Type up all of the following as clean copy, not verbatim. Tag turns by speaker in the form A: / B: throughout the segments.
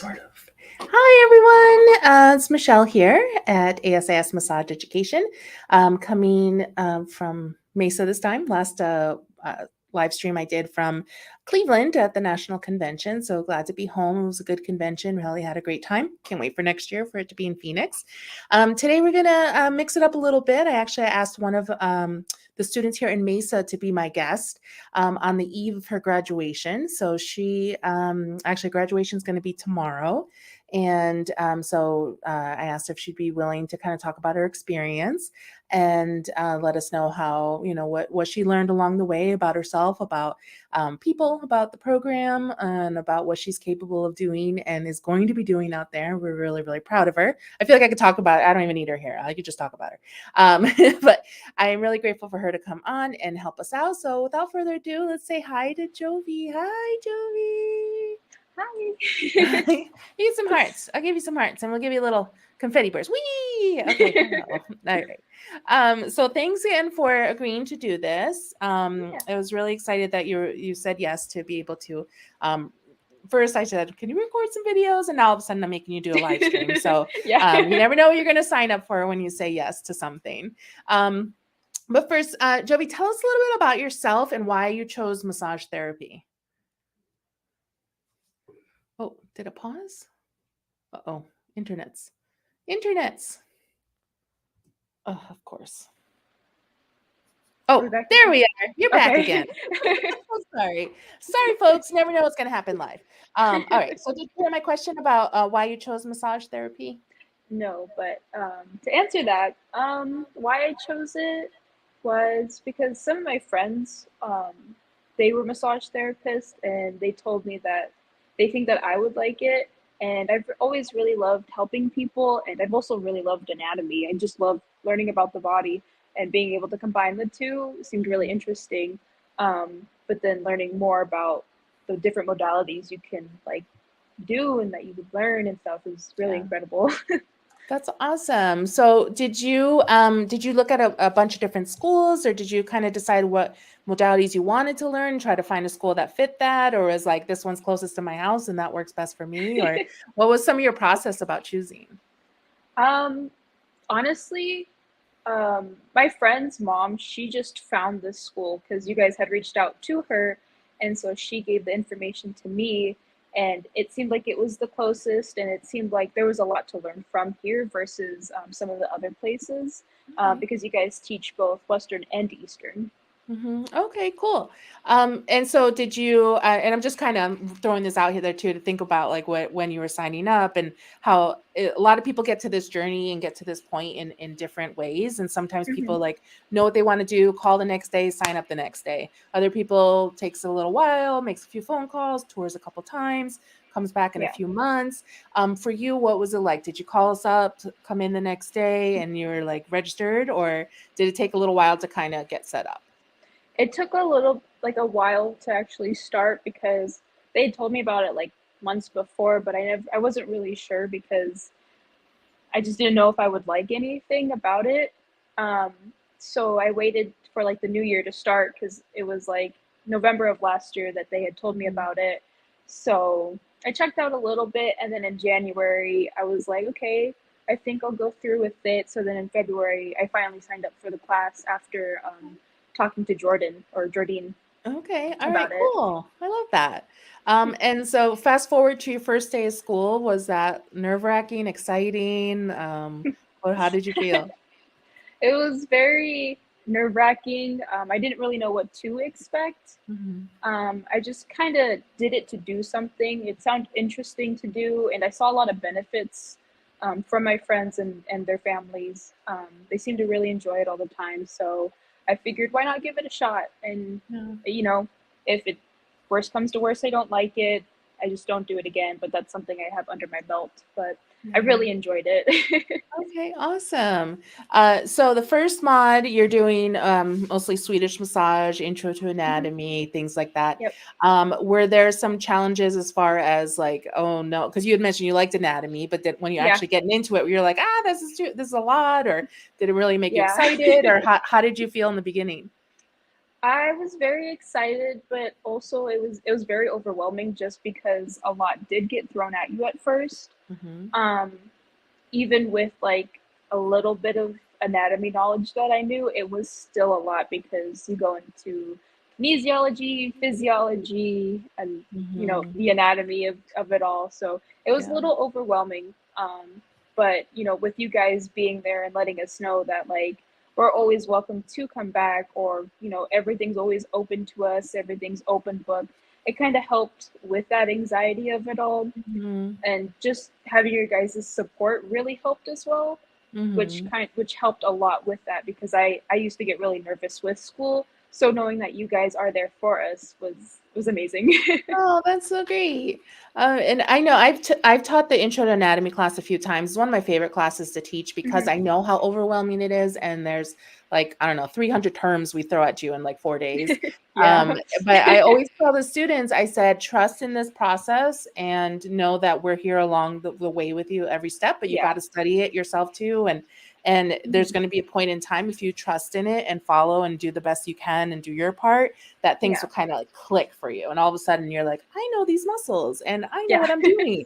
A: sort of. Hi, everyone. It's Michelle here at ASIS Massage Education, coming from Mesa this time. Last live stream I did from Cleveland at the National Convention. So glad to be home. It was a good convention. Really had a great time. Can't wait for next year for it to be in Phoenix. Today we're going to mix it up a little bit. I actually asked one of the students here in Mesa to be my guest on the eve of her graduation. So she actually graduation is going to be tomorrow. And I asked if she'd be willing to kind of talk about her experience and let us know how, what she learned along the way about herself, about people, about the program, and about what she's capable of doing and is going to be doing out there. We're really, really proud of her. I feel like I could talk about it. I don't even need her here. I could just talk about her. But I am really grateful for her to come on and help us out. So without further ado, let's say hi to Jovi. Hi, Jovi.
B: Hi.
A: You get some hearts. I'll give you some hearts and we'll give you a little confetti burst. Whee! Okay. All right. So thanks again for agreeing to do this.
B: Yeah.
A: I was really excited that you said yes to be able to first I said, can you record some videos? And now all of a sudden I'm making you do a live stream. So
B: Yeah.
A: you never know what you're gonna sign up for when you say yes to something. But first, Jovi, tell us a little bit about yourself and why you chose massage therapy. Oh, did it pause? Uh-oh, internets. Oh, of course. Oh, there we are. You're back
B: Okay.
A: again. So sorry. Sorry, folks. Never know what's going to happen live. All right. So did you hear my question about why you chose massage therapy?
B: No, but to answer that, why I chose it was because some of my friends, they were massage therapists, and they told me that they think that I would like it. And I've always really loved helping people, and I've also really loved anatomy. I just love learning about the body, and being able to combine the two seemed really interesting. But then learning more about the different modalities you can like do and that you would learn and stuff is really
A: Yeah.
B: incredible.
A: That's awesome. So did you look at a bunch of different schools, or did you kind of decide what modalities you wanted to learn, try to find a school that fit that, or was like this one's closest to my house and that works best for me? Or what was some of your process about choosing?
B: um, Honestly, my friend's mom, she just found this school because you guys had reached out to her, and so she gave the information to me, and it seemed like it was the closest, and it seemed like there was a lot to learn from here versus some of the other places,
A: Okay.
B: because you guys teach both Western and Eastern.
A: Okay, cool. And so did you, and I'm just kind of throwing this out here there too, to think about like when you were signing up and how a lot of people get to this journey and get to this point in different ways. And sometimes
B: Hmm.
A: people like know what they want to do, call the next day, sign up the next day. Other people takes a little while, makes a few phone calls, tours a couple times, comes back in a
B: Yeah.
A: few months. For you, what was it like? Did you call us up to come in the next day and you were like registered, or did it take a little while to kind of get set up?
B: It took like a while to actually start because they had told me about it like months before, but I wasn't really sure because I just didn't know if I would like anything about it. Um, so I waited for like the new year to start because it was like November of last year that they had told me
A: Mhm.
B: about it. So I checked out a little bit, and then in January I was like, okay, I think I'll go through with it. So then in February I finally signed up for the class after talking to Jordan or Jordine
A: Okay. All right.
B: about it.
A: Cool. I love that. And so fast forward to your first day of school. Was that nerve-wracking, exciting? Or how did you feel?
B: It was very nerve wracking. I didn't really know what to expect.
A: Mhm.
B: I just kind of did it to do something. It sounded interesting to do, and I saw a lot of benefits from my friends and their families. They seem to really enjoy it all the time. So I figured, why not give it a shot? And,
A: Yeah.
B: you know, if it worst comes to worst, I don't like it, I just don't do it again. But that's something I have under my belt. But I
A: Yeah.
B: really enjoyed it.
A: Okay, awesome. So the first mod you're doing mostly Swedish massage, intro to
B: Mhm.
A: anatomy, things like that.
B: Yep.
A: Were there some challenges as far as like, oh no, because you had mentioned you liked anatomy, but then when you're
B: Yeah.
A: actually getting into it, you're like, this is a lot, or did it really make you
B: Yeah.
A: excited, or how did you feel in the beginning?
B: I was very excited, but also it was very overwhelming just because a lot did get thrown at you at first.
A: Hmm.
B: Um, Even with like a little bit of anatomy knowledge that I knew, it was still a lot because you go into kinesiology, physiology, and
A: Hmm.
B: the anatomy of it all. So it was a
A: Yeah.
B: little overwhelming. But with you guys being there and letting us know that like we're always welcome to come back, or everything's always open to us, everything's open book. It kind of helped with that anxiety of it all,
A: Hmm.
B: and just having your guys' support really helped as well,
A: Hmm.
B: which helped a lot with that because I used to get really nervous with school, so knowing that you guys are there for us was amazing.
A: Oh, that's so great. And I know I've taught the Intro to Anatomy class a few times. It's one of my favorite classes to teach because
B: Mhm.
A: I know how overwhelming it is, and there's like, I don't know, 300 terms we throw at you in like 4 days.
B: Yeah.
A: But I always tell the students, I said, trust in this process and know that we're here along the way with you every step, but you
B: Yeah.
A: got to study it yourself too. And there's
B: Mhm.
A: going to be a point in time if you trust in it and follow and do the best you can and do your part, that things
B: Yeah.
A: will kind of like click for you. And all of a sudden you're like, I know these muscles and I know
B: Yeah.
A: what I'm doing.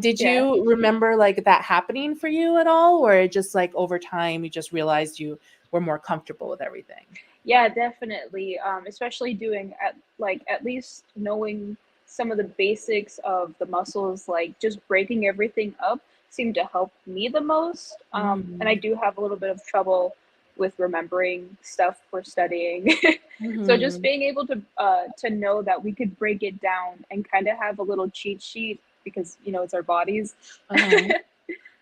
A: Did
B: Yeah.
A: you remember like that happening for you at all? Or it just like over time, you just realized you were more comfortable with everything?
B: Yeah, definitely. Especially doing at least knowing some of the basics of the muscles, like just breaking everything up seemed to help me the most. And I
A: Hmm.
B: do have a little bit of trouble with remembering stuff for studying. So just
A: Hmm.
B: being able to know that we could break it down and kind of have a little cheat sheet because it's our bodies,
A: Uh-huh.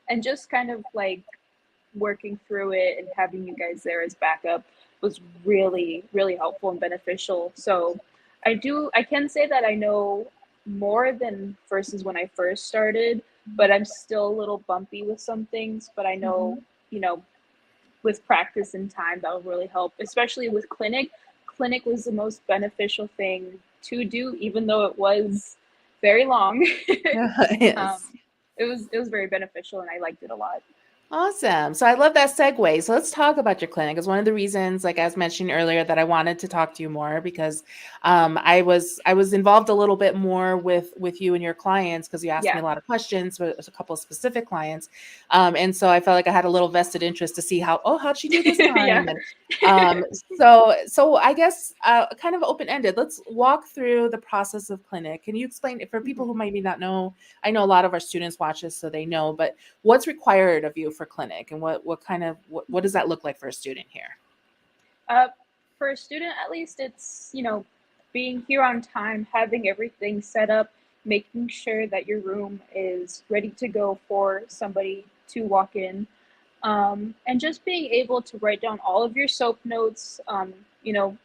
B: and just kind of like working through it and having you guys there as backup was really really helpful and beneficial. So I can say that I know more than versus when I first started, but I'm still a little bumpy with some things. But I know,
A: Hmm.
B: you know with practice and time that will really help, especially with clinic was the most beneficial thing to do, even though it was very long. um,
A: Yes.
B: it was very beneficial and I liked it a lot.
A: Awesome. So I love that segue. So let's talk about your clinic. It's one of the reasons, like I was mentioning earlier, that I wanted to talk to you more because I was involved a little bit more with you and your clients because you asked me
B: Yeah.
A: a lot of questions with a couple of specific clients, and so I felt like I had a little vested interest to see how'd she do this time,
B: Yeah.
A: and um, so I guess kind of open ended. Let's walk through the process of clinic. Can you explain for people who maybe not know? I know a lot of our students watch this, so they know, but what's required of you for clinic and what kind of what does that look like for a student here?
B: uh, for a student, at least, it's being here on time, having everything set up, making sure that your room is ready to go for somebody to walk in, and just being able to write down all of your soap notes. You know,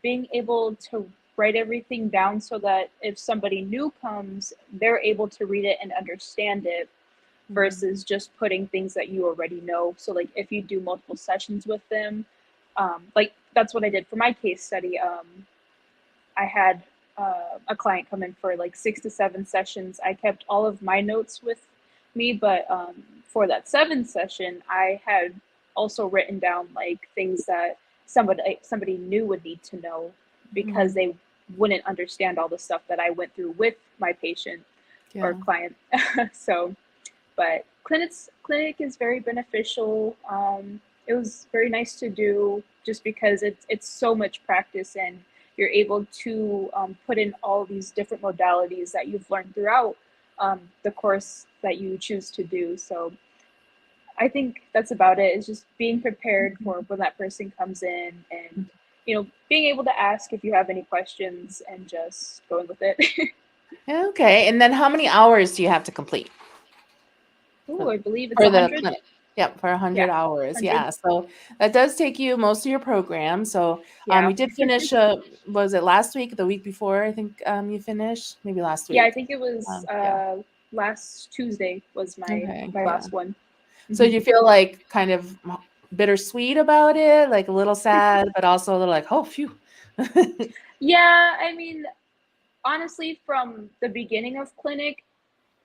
B: Being able to write everything down so that if somebody new comes, they're able to read it and understand it
A: Mhm.
B: versus just putting things that you already know. So, like, if you do multiple sessions with them, like that's what I did for my case study. I had a client come in for like 6 to 7 sessions. I kept all of my notes with me, but for that 7 session, I had also written down like things that somebody new would need to know because
A: Mhm.
B: they wouldn't understand all the stuff that I went through with my patient or
A: Yeah.
B: client. So, but clinic is very beneficial. It was very nice to do just because it's so much practice and you're able to put in all these different modalities that you've learned throughout the course that you choose to do. So I think that's about it. Is just being prepared for when that person comes in, and being able to ask if you have any questions and just going with it.
A: Okay. And then how many hours do you have to complete
B: Ooh,
A: for
B: I believe it's
A: for
B: a
A: the
B: hundred.
A: clinic? Yep, for
B: Yeah,
A: 100 hours.
B: 100.
A: Yeah. So that does take you most of your program. So
B: Yeah.
A: you did finish was it last week, the week before, I think you finished? Maybe last
B: Yeah, I
A: week.
B: think it was
A: Yeah.
B: last Tuesday was my
A: Okay.
B: my
A: Yeah.
B: last one.
A: So
B: Hmm.
A: you feel like kind of bittersweet about it, like a little sad, but also a little like, oh, phew.
B: Yeah, I mean, honestly, from the beginning of clinic,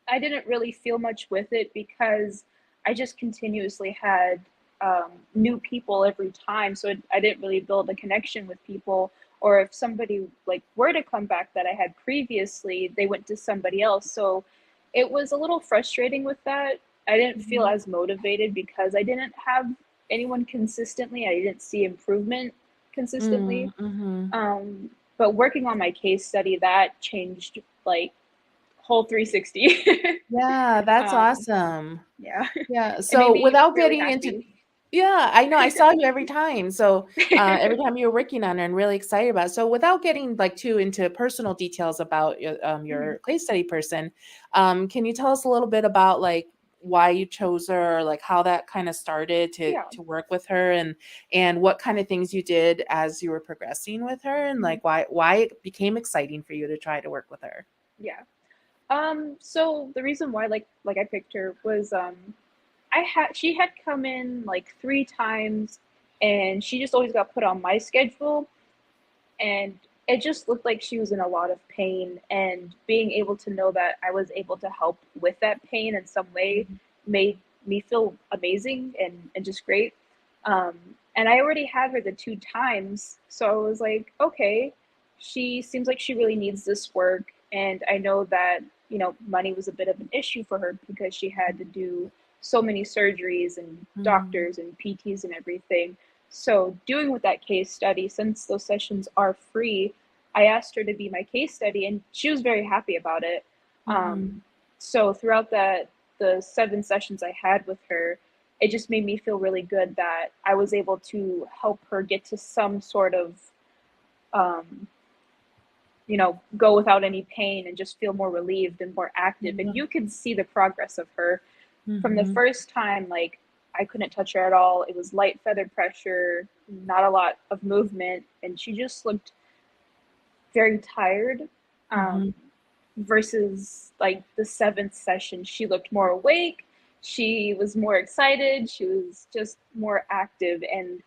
B: I didn't really feel much with it because I just continuously had new people every time, so I didn't really build a connection with people. Or if somebody like were to come back that I had previously, they went to somebody else. So it was a little frustrating with that. I didn't feel
A: Mhm.
B: as motivated because I didn't have anyone consistently. I didn't see improvement consistently.
A: Mm, mhm.
B: Um, but working on my case study, that changed like whole 360.
A: Yeah, that's
B: um,
A: awesome.
B: yeah,
A: Yeah,
B: it made
A: so
B: me
A: without
B: really
A: getting into
B: happy.
A: yeah, I know, I saw you every time. So, every time you were working on it and really excited about it. So without getting, like, too into personal details about
B: Mhm.
A: your case study person, can you tell us a little bit about, like, why you chose her, or, like, how that kinda started
B: Yeah.
A: to work with her, and what kinda things you did as you were progressing with her, and,
B: Mhm.
A: like, why it became exciting for you to try to work with her?
B: Yeah. So the reason why I picked her was I had she had come in like 3 times, and she just always got put on my schedule, and it just looked like she was in a lot of pain, and being able to know that I was able to help with that pain in some way
A: Mhm,
B: made me feel amazing and just great. um, and I already had her the 2 times, so I was like, okay, she seems like she really needs this work, and I know that money was a bit of an issue for her because she had to do so many surgeries and
A: mhm,
B: doctors and PTs and everything. So, doing with that case study, since those sessions are free, I asked her to be my case study, and she was very happy about it.
A: mhm,
B: So, throughout the 7 sessions I had with her, it just made me feel really good that I was able to help her get to some sort of, um, go without any pain and just feel more relieved and more active. And
A: yeah,
B: you could see the progress of her from the
A: mhm,
B: first time. Like, I couldn't touch her at all. It was light feather pressure, not a lot of movement, and she just looked very tired. Um,
A: mhm,
B: versus like the 7th session, she looked more awake. She was more excited. She was just more active, and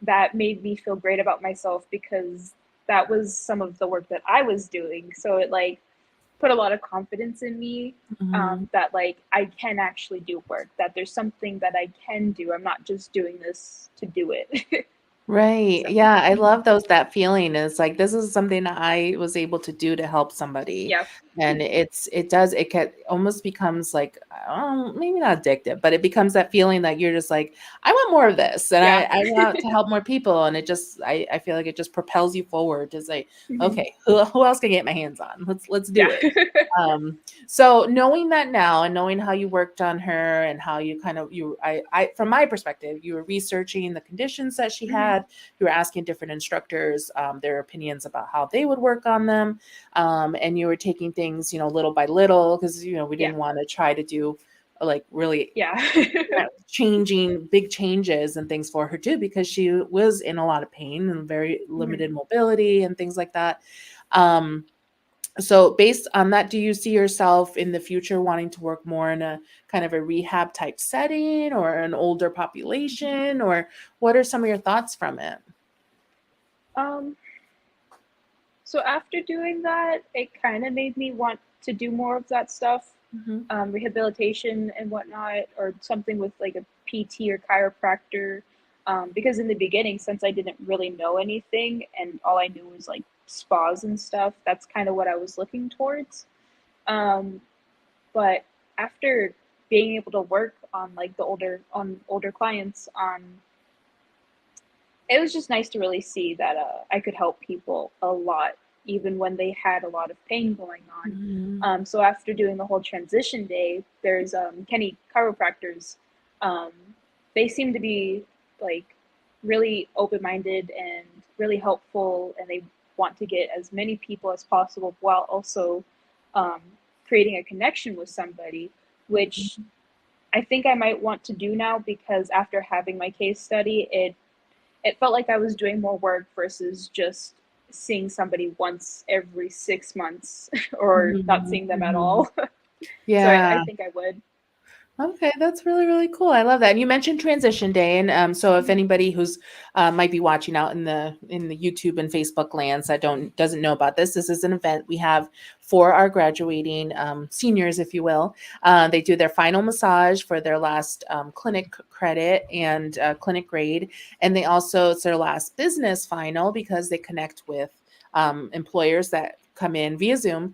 B: that made me feel great about myself because that was some of the work that I was doing. So it like put a lot of confidence in me,
A: mhm.
B: that like I can actually do work, that there's something that I can do. I'm not just doing this to do it.
A: Right.
B: So,
A: Yeah, I
B: mhm.
A: love that feeling. It's like this is something I was able to do to help somebody.
B: Yeah.
A: And it can almost becomes like maybe not addictive, but it becomes that feeling that you're just like, I want more of this and
B: Yeah.
A: I want to help more people. And it just I feel like it just propels you forward to say,
B: Mhm.
A: okay, who else can I get my hands on? Let's do
B: Yeah.
A: it. Um, so knowing that now and knowing how you worked on her and how you kind of I from my perspective, you were researching the conditions that she
B: Mhm.
A: had, you were asking different instructors their opinions about how they would work on them, and you were taking things, little by little because we
B: Yeah.
A: didn't want to try to do like really
B: Yeah.
A: changing big changes and things for her too because she was in a lot of pain and very
B: Mhm.
A: limited mobility and things like that. Um, so based on that, do you see yourself in the future wanting to work more in a kind of a rehab type setting or an older population, or what are some of your thoughts from it?
B: Um, so after doing that, it kind of made me want to do more of that stuff,
A: Mhm,
B: rehabilitation and whatnot, or something with like a PT or chiropractor. Because in the beginning, since I didn't really know anything and all I knew was like spas and stuff, that's kind of what I was looking towards. Um, but after being able to work on like the older clients, it was just nice to really see that I could help people a lot, even when they had a lot of pain going on.
A: mhm,
B: So after doing the whole transition day, there's Kenny chiropractors. Um, they seem to be like really open minded and really helpful, and they want to get as many people as possible while also um, creating a connection with somebody, which
A: mhm,
B: I think I might want to do now because after having my case study, it felt like I was doing more work versus just seeing somebody once every 6 months or not
A: mhm,
B: seeing them at
A: mhm.
B: all. So I
A: Yeah.
B: think I would.
A: Okay, that's really, really cool. I love that. And you mentioned transition day, and so if
B: Mhm.
A: anybody who's might be watching out in the YouTube and Facebook lands that don't doesn't know about this, this is an event we have for our graduating seniors, if you will. They do their final massage for their last clinic credit and clinic grade, and they also it's their last business final because they connect with employers that come in via Zoom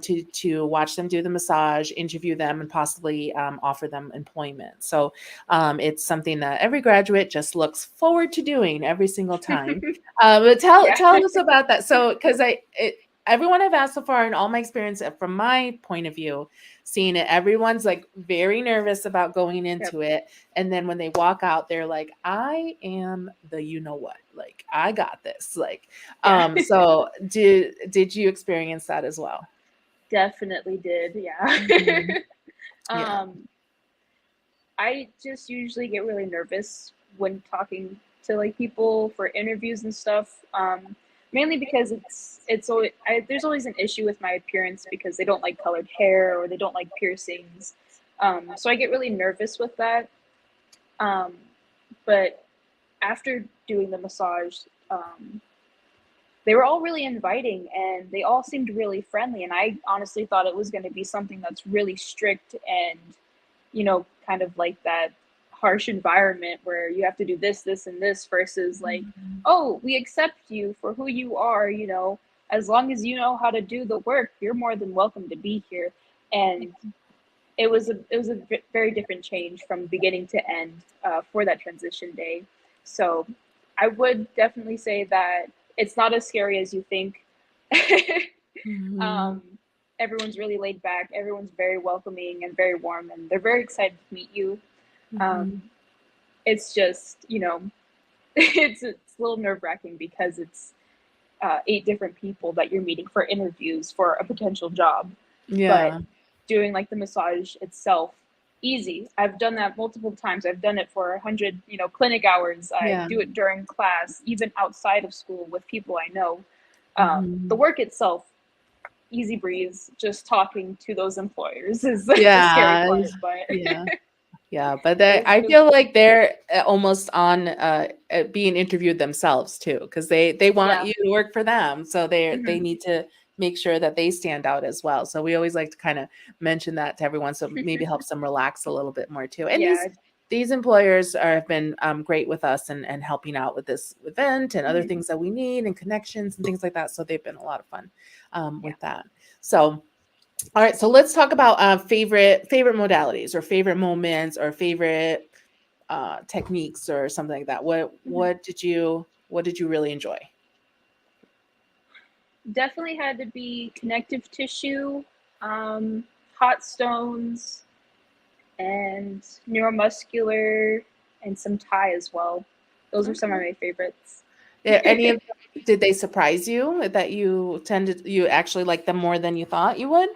A: to watch them do the massage, interview them, and possibly offer them employment. So it's something that every graduate just looks forward to doing every single time. But
B: Yeah.
A: tell us about that. So because everyone I've asked so far, in all my experience, from my point of view, seeing it, everyone's like very nervous about going
B: Yep.
A: into it, and then when they walk out, they're like, "I am the you know what, like I got this." Like,
B: Yeah.
A: so did you experience that as well?
B: Definitely did. Yeah.
A: Mhm. Yeah.
B: um, I just usually get really nervous when talking to like people for interviews and stuff. Mainly because it's always there's always an issue with my appearance because they don't like colored hair or they don't like piercings. So I get really nervous with that. Um, but after doing the massage, they were all really inviting and they all seemed really friendly. And I honestly thought it was going to be something that's really strict and, kind of like that harsh environment where you have to do this, this, and this versus like,
A: Mhm.
B: oh, we accept you for who you are, as long as you know how to do the work, you're more than welcome to be here. And it was a very different change from beginning to end for that transition day. So I would definitely say that it's not as scary as you think.
A: Mhm.
B: um, Everyone's really laid back. Everyone's very welcoming and very warm, and they're very excited to meet you.
A: Mhm.
B: Um, it's just, it's a little nerve wracking because it's 8 different people that you're meeting for interviews for a potential job. But
A: Yeah.
B: doing like the massage itself, easy. I've done that multiple times. I've done it for 100, clinic hours. I
A: Yeah.
B: do it during class, even outside of school with people I know. The
A: Mhm.
B: work itself, easy breeze. Just talking to those employers is the scary
A: Yeah.
B: part, but
A: Yeah. Yeah, but
B: it
A: they
B: was
A: I
B: it was
A: feel like they're almost on being interviewed themselves too, because they want
B: yeah.
A: you to work for them, so they
B: Hmm.
A: need to make sure that they stand out as well. So we always like to kind of mention that to everyone, so maybe helps them relax a little bit more too. And
B: Yeah.
A: these employers have been great with us and helping out with this event and other
B: Hmm.
A: things that we need and connections and things like that. So they've been a lot of fun
B: Yeah.
A: with that. So. All right, so let's talk about favorite modalities or favorite moments or favorite techniques or something like that.
B: Hmm.
A: What did you really enjoy?
B: Definitely had to be connective tissue, hot stones, and neuromuscular, and some Thai as well. Those are some of
A: Okay.
B: my favorites.
A: Any of them, did they surprise you that you actually like them more than you thought you would?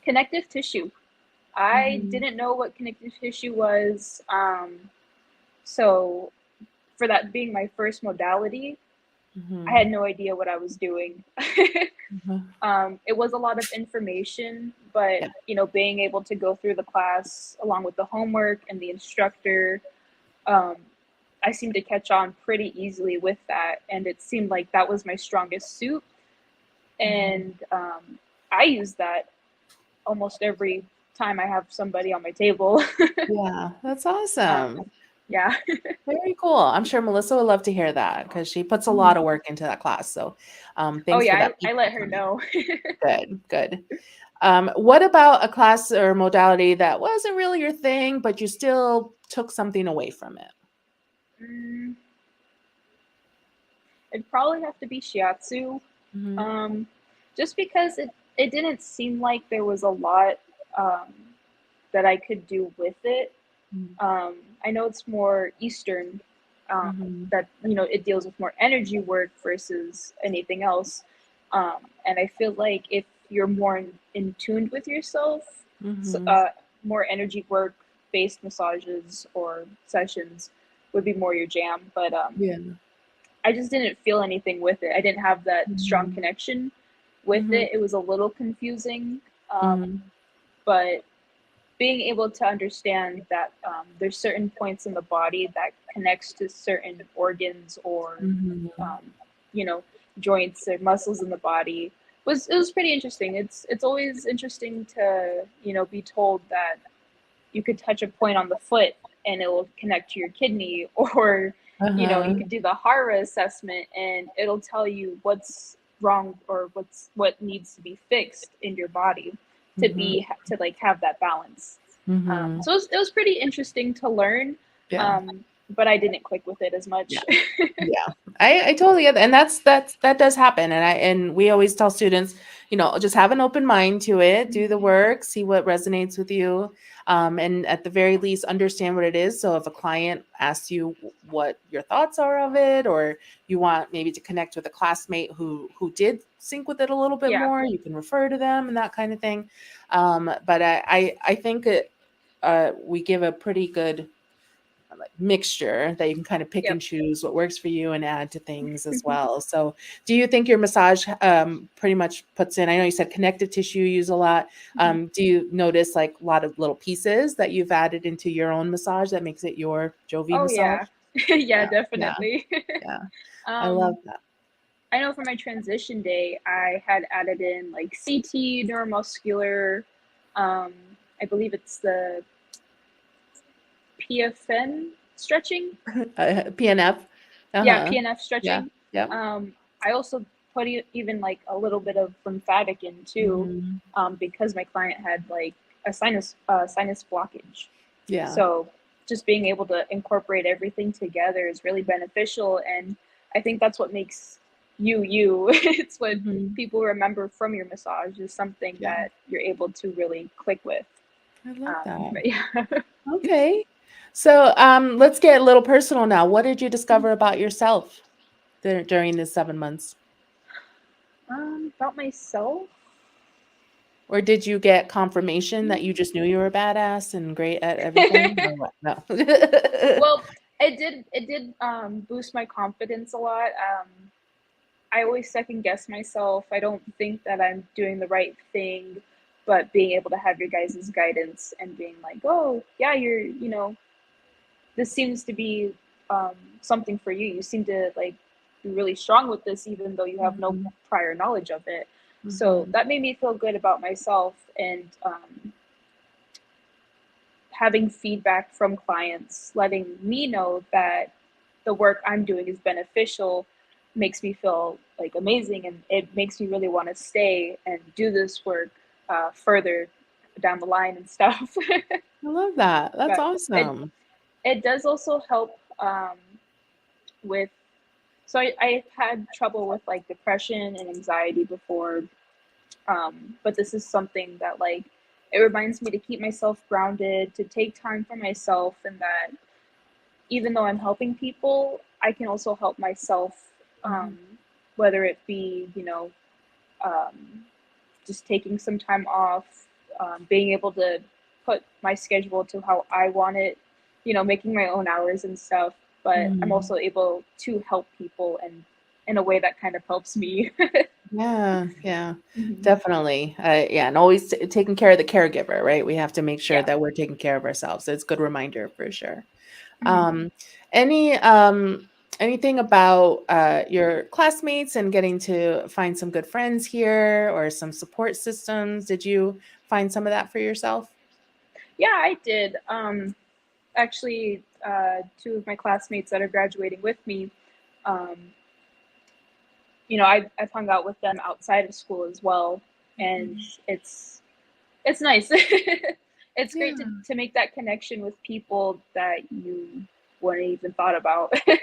B: Connective tissue. I
A: Mhm.
B: didn't know what connective tissue was. So, for that being my first modality, I
A: Mhm.
B: had no idea what I was doing.
A: Mhm.
B: It was a lot of information, but
A: Yeah.
B: being able to go through the class along with the homework and the instructor, um, I seemed to catch on pretty easily with that, and it seemed like that was my strongest suit.
A: Mhm.
B: And I use that almost every time I have somebody on my table.
A: Yeah, that's
B: um,
A: awesome.
B: yeah.
A: Very cool. I'm sure Melissa would love to hear that because she puts a
B: Mhm.
A: lot of work into that class. So,
B: Oh
A: thanks for
B: yeah,
A: that
B: I let
A: feedback
B: her
A: on that.
B: know.
A: Good, good. What about a class or modality that wasn't really your thing, but you still took something away from it?
B: mm, It'd probably have to be shiatsu.
A: Mhm,
B: Um, just because it didn't seem like there was a lot um, that I could do with it.
A: mhm,
B: I know it's more Eastern,
A: mhm,
B: that it deals with more energy work versus anything else, and I feel like if you're more in tuned with yourself, so,
A: mhm.
B: more energy work based massages or sessions would be more your jam. But
A: Yeah.
B: I just didn't feel anything with it. I didn't have that strong
A: Mhm,
B: connection with
A: mhm,
B: it. It was a little confusing, um,
A: mhm.
B: but being able to understand that there's certain points in the body that connects to certain organs or
A: Mhm.
B: um, you know, joints or muscles in the body was it was pretty interesting. It's always interesting to be told that you could touch a point on the foot and it will connect to your kidney, or you
A: Uh-huh.
B: could do the HARA assessment and it'll tell you what's wrong or what needs to be fixed in your body
A: Mhm.
B: to like have that balance.
A: Mhm.
B: So it was pretty interesting to learn,
A: Yeah.
B: um, but I didn't click with it as
A: Yeah.
B: much.
A: Yeah, I totally get that, and that does happen, and we always tell students, just have an open mind to it, do the
B: Mhm.
A: work, see what resonates with you, and at the very least, understand what it is. So if a client asks you what your thoughts are of it, or you want maybe to connect with a classmate who did sync with it a little bit
B: Yeah.
A: more, you can refer to them and that kind of thing. But I think we give a pretty good like mixture that you can kind of pick
B: Yep.
A: and choose what works for you and add to things as well. So, do you think your massage pretty much puts in? I know you said connective tissue you use a lot.
B: Mhm.
A: Do you notice like a lot of little pieces that you've added into your own massage that makes it your Jovi
B: Oh
A: massage?
B: yeah. Yeah,
A: Yeah, yeah,
B: definitely.
A: yeah. I love
B: um
A: that.
B: I know for my transition day, I had added in like CT, neuromuscular. Um, I believe it's the PFN stretching.
A: PNF. Uh
B: Yeah,
A: huh.
B: PNF
A: Yeah.
B: stretching.
A: Yep.
B: I also put even like a little bit of lymphatic in too,
A: Hmm.
B: because my client had like a sinus blockage.
A: Yeah.
B: So just being able to incorporate everything together is really beneficial, and I think that's what makes you you. It's what
A: Hmm.
B: people remember from your massage is something
A: Yeah.
B: that you're able to really click with.
A: I love that.
B: But yeah.
A: Okay. So, let's get a little personal now. What did you discover about yourself during this 7 months?
B: About myself.
A: Or did you get confirmation that you just knew you were a badass and great at everything, or what? No.
B: Well, it did boost my confidence a lot. I always second guess myself. I don't think that I'm doing the right thing, but being able to have your guys' guidance and being like, oh yeah, this seems to be something for you. You seem to like be really strong with this, even though you have no
A: Mhm,
B: prior knowledge of it. So
A: mhm,
B: that made me feel good about myself, and having feedback from clients, letting me know that the work I'm doing is beneficial makes me feel like amazing, and it makes me really want to stay and do this work further down the line and stuff.
A: I love that. That's
B: But it
A: awesome.
B: it does also help with so I've had trouble with like depression and anxiety before, but this is something that like it reminds me to keep myself grounded, to take time for myself, and that even though I'm helping people, I can also help myself,
A: Mhm,
B: um, whether it be, um, just taking some time off, being able to put my schedule to how I want it, making my own hours and stuff. But I'm
A: mhm.
B: also able to help people and in a way that kind of helps me.
A: Yeah, yeah,
B: Mhm.
A: definitely. Yeah, and always taking care of the caregiver, right? We have to make sure
B: Yeah.
A: that we're taking care of ourselves. So it's a good reminder for sure.
B: Mhm.
A: Um, any anything about your classmates and getting to find some good friends here or some support systems? Did you find some of that for yourself?
B: Yeah, I did. Actually, two of my classmates that are graduating with me, um, I've hung out with them outside of school as well, and
A: Mhm.
B: it's nice. It's great to
A: Yeah.
B: to make that connection with people that you wouldn't even thought about or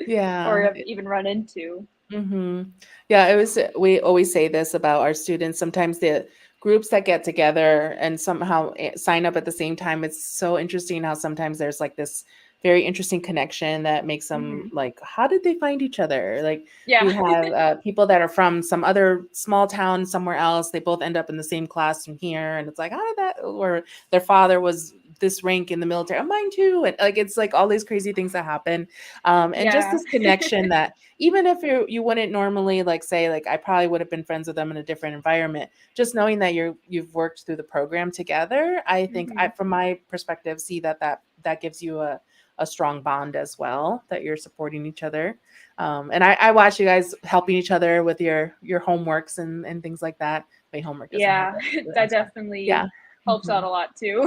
A: Yeah.
B: have even run into.
A: Mhm. Yeah, it was we always say this about our students. Sometimes the groups that get together and somehow sign up at the same time, it's so interesting how sometimes there's like this very interesting connection that makes them
B: Hmm.
A: like, how did they find each other? Like
B: Yeah.
A: we have people that are from some other small town somewhere else. They both end up in the same class from here, and it's like, how did that? Or their father was this rank in the military. Oh, mine too. And like it's like all these crazy things that happen. And just
B: Yeah.
A: this connection that even if you wouldn't normally like say like I probably would have been friends with them in a different environment, just knowing that you've worked through the program together, I think
B: Hmm.
A: from my perspective, see that gives you a strong bond as well, that you're supporting each other. And I watch you guys helping each other with your homeworks and things like that. Wait, homework doesn't have
B: Yeah,
A: that. I'm
B: that
A: sorry.
B: definitely
A: Yeah.
B: helps out
A: Mhm.
B: a lot too.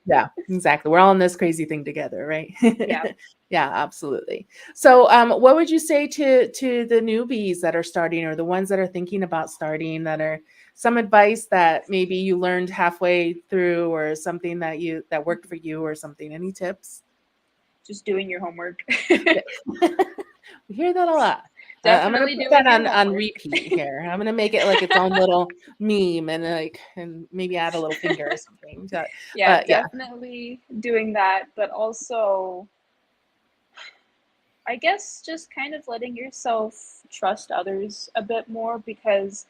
A: Yeah, exactly. We're all in this crazy thing together, right?
B: Yeah.
A: Yeah, absolutely. So, what would you say to the newbies that are starting, or the ones that are thinking about starting, that are some advice that maybe you learned halfway through, or something that worked for you, or something? Any tips?
B: Just doing your homework.
A: Yeah. We hear that a lot. I'm gonna
B: Definitely
A: put that
B: doing your
A: on
B: homework.
A: repeat here. I'm gonna make it like its own little meme, and like and maybe add a little finger or something.
B: Yeah,
A: But yeah.
B: definitely doing that, but also I guess just kind of letting yourself trust others a bit more because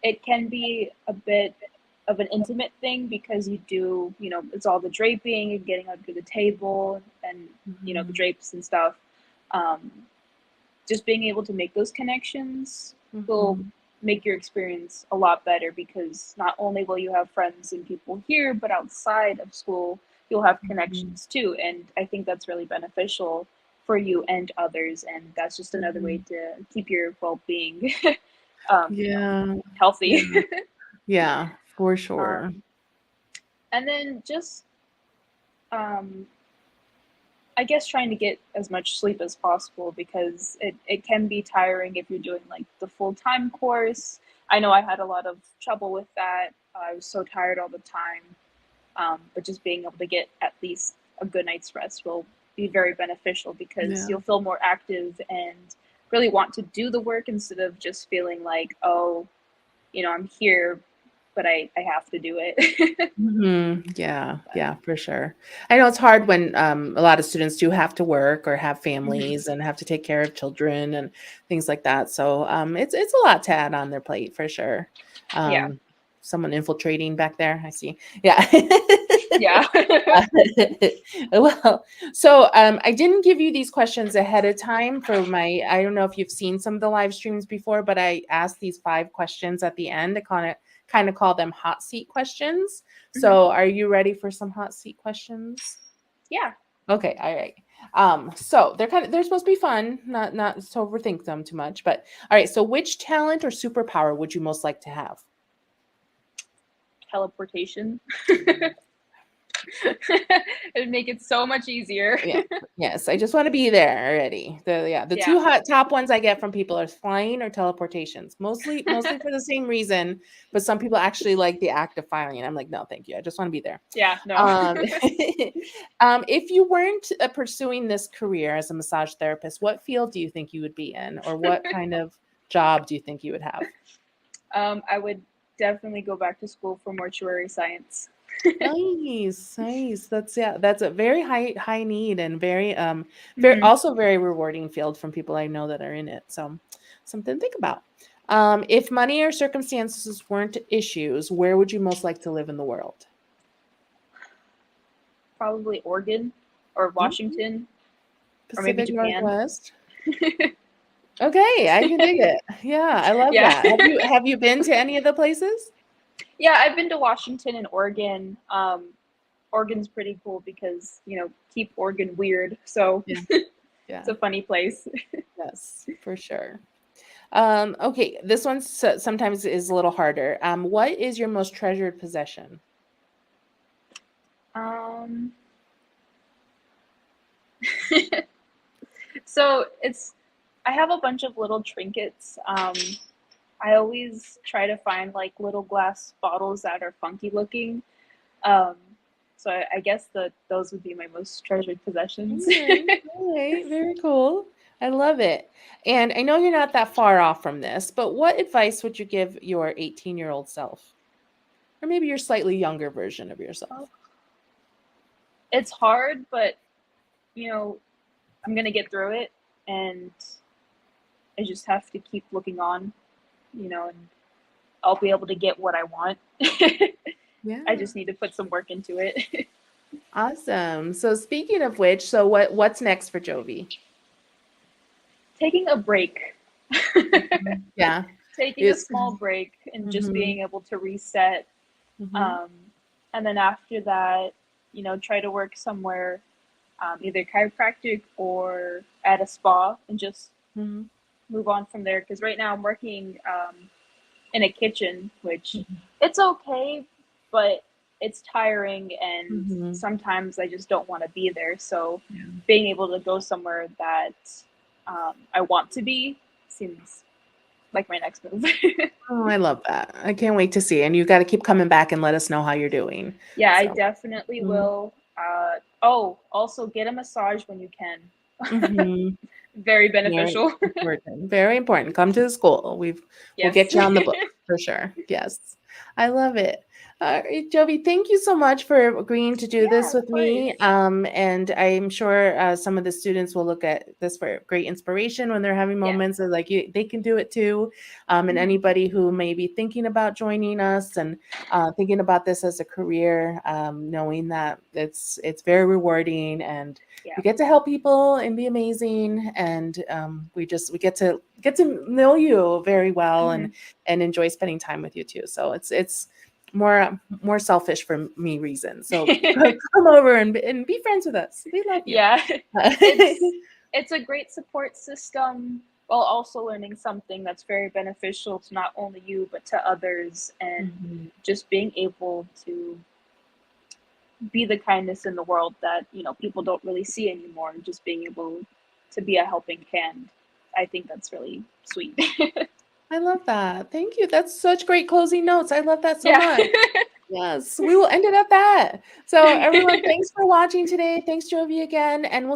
B: it can be a bit of an intimate thing because it's all the draping and getting under the table and, the
A: Mhm,
B: drapes and stuff. Um, just being able to make those connections will
A: mhm,
B: make your experience a lot better because not only will you have friends and people here, but outside of school, you'll have
A: mhm,
B: connections too. And I think that's really beneficial for you and others. And that's just another way
A: mhm.
B: to keep your well being, um,
A: Yeah,
B: healthy.
A: yeah, yeah, for sure.
B: um, and then just um, I guess trying to get as much sleep as possible because it can be tiring if you're doing like the full time course. I know I had a lot of trouble with that. I was so tired all the time. But just being able to get at least a good night's rest will be very beneficial because
A: Yeah.
B: you'll feel more active and really want to do the work instead of just feeling like, oh, I'm here, but I have to do it.
A: Mhm. Yeah,
B: But,
A: yeah, for sure. I know it's hard when a lot of students do have to work or have
B: mhm.
A: families and have to take care of children and things like that. So it's a lot to add on their plate for sure.
B: Yeah.
A: Um, Someone infiltrating back there, I see. Yeah.
B: Yeah.
A: Uh, well, so I didn't give you these questions ahead of time for my. I don't know if you've seen some of the live streams before, but I asked these 5 questions at the end to kind of call them hot seat questions.
B: Mhm.
A: So, are you ready for some hot seat questions?
B: Yeah.
A: Okay, all right. So they're supposed to be fun, not to overthink them too much. But all right. So, which talent or superpower would you most like to have?
B: Teleportation. It'd make it so much easier.
A: Yeah. Yes, I just want to be there already. The
B: Yeah.
A: two hot top ones I get from people are flying or teleportations. Mostly for the same reason, but some people actually like the act of flying. I'm like, no, thank you. I just want to be there.
B: Yeah, no.
A: Um, if you weren't pursuing this career as a massage therapist, what field do you think you would be in, or what kind of job do you think you would have?
B: I would definitely go back to school for mortuary science.
A: Nice, nice. That's a very high need and very
B: Hmm.
A: also very rewarding field from people I know that are in it. So something to think about. If money or circumstances weren't issues, where would you most like to live in the world?
B: Probably Oregon or
A: Mhm.
B: Washington or maybe
A: Pacific
B: Japan.
A: Northwest. Okay, I can dig it. Yeah, I love
B: Yeah.
A: that. Have you been to any of the places?
B: Yeah, I've been to Washington and Oregon. Oregon's pretty cool because, keep Oregon weird. So
A: Yeah,
B: it's
A: yeah,
B: a funny place.
A: yes, for sure. Okay, this one sometimes is a little harder. What is your most treasured possession?
B: Um, so I have a bunch of little trinkets. I always try to find like little glass bottles that are funky looking. Um, so I guess that those would be my most treasured possessions.
A: All right, very cool. I love it. And I know you're not that far off from this, but what advice would you give your 18-year-old self? Or maybe your slightly younger version of yourself?
B: It's hard, but I'm gonna get through it, and I just have to keep looking on, and I'll be able to get what I want. I
A: Yeah.
B: just need to put some work into it.
A: Awesome. So speaking of which, so what's next for Jovi?
B: Taking a break.
A: Mhm. Yeah.
B: Taking a
A: It's
B: small break and just
A: mhm,
B: being able to reset.
A: mhm,
B: Um, and then after that, try to work somewhere, either chiropractic or at a spa, and just
A: mhm,
B: move on from there. Because right now I'm working in a kitchen, which
A: mhm,
B: it's okay, but it's tiring, and
A: mhm.
B: sometimes I just don't want to be there. So
A: Yeah.
B: being able to go somewhere that I want to be seems like my next move.
A: Oh, I love that. I can't wait to see. And you got to keep coming back and let us know how you're doing.
B: Yeah, I
A: So,
B: definitely
A: mhm,
B: will. Oh, also get a massage when you can.
A: mhm.
B: Very
A: Very
B: beneficial.
A: important, very important. Come to the school. We'll
B: Yes.
A: get you on the books for sure. Yes. I love it. Alright, Jovi, thank you so much for agreeing to do
B: Yeah,
A: this
B: of
A: with me.
B: course.
A: And I'm sure some of the students will look at this for great inspiration when they're having
B: Yeah.
A: moments of like they can do it too. And
B: Mhm.
A: anybody who may be thinking about joining us and thinking about this as a career, knowing that it's very rewarding and
B: Yeah.
A: we get to help people and be amazing and we get to know you very well
B: Mhm.
A: and enjoy spending time with you too, so it's more selfish for me reasons, so come over and be friends with us, we love you.
B: Yeah. It's a great support system while also learning something that's very beneficial to not only you but to others, and
A: Mhm.
B: just being able to be the kindness in the world that, people don't really see anymore, and just being able to be a helping hand. I think that's really sweet.
A: I love that, thank you, that's such great closing notes, I love that so
B: Yeah.
A: much. Yes, we will end it at that. So everyone, thanks for watching today, thanks Jovi again, and we'll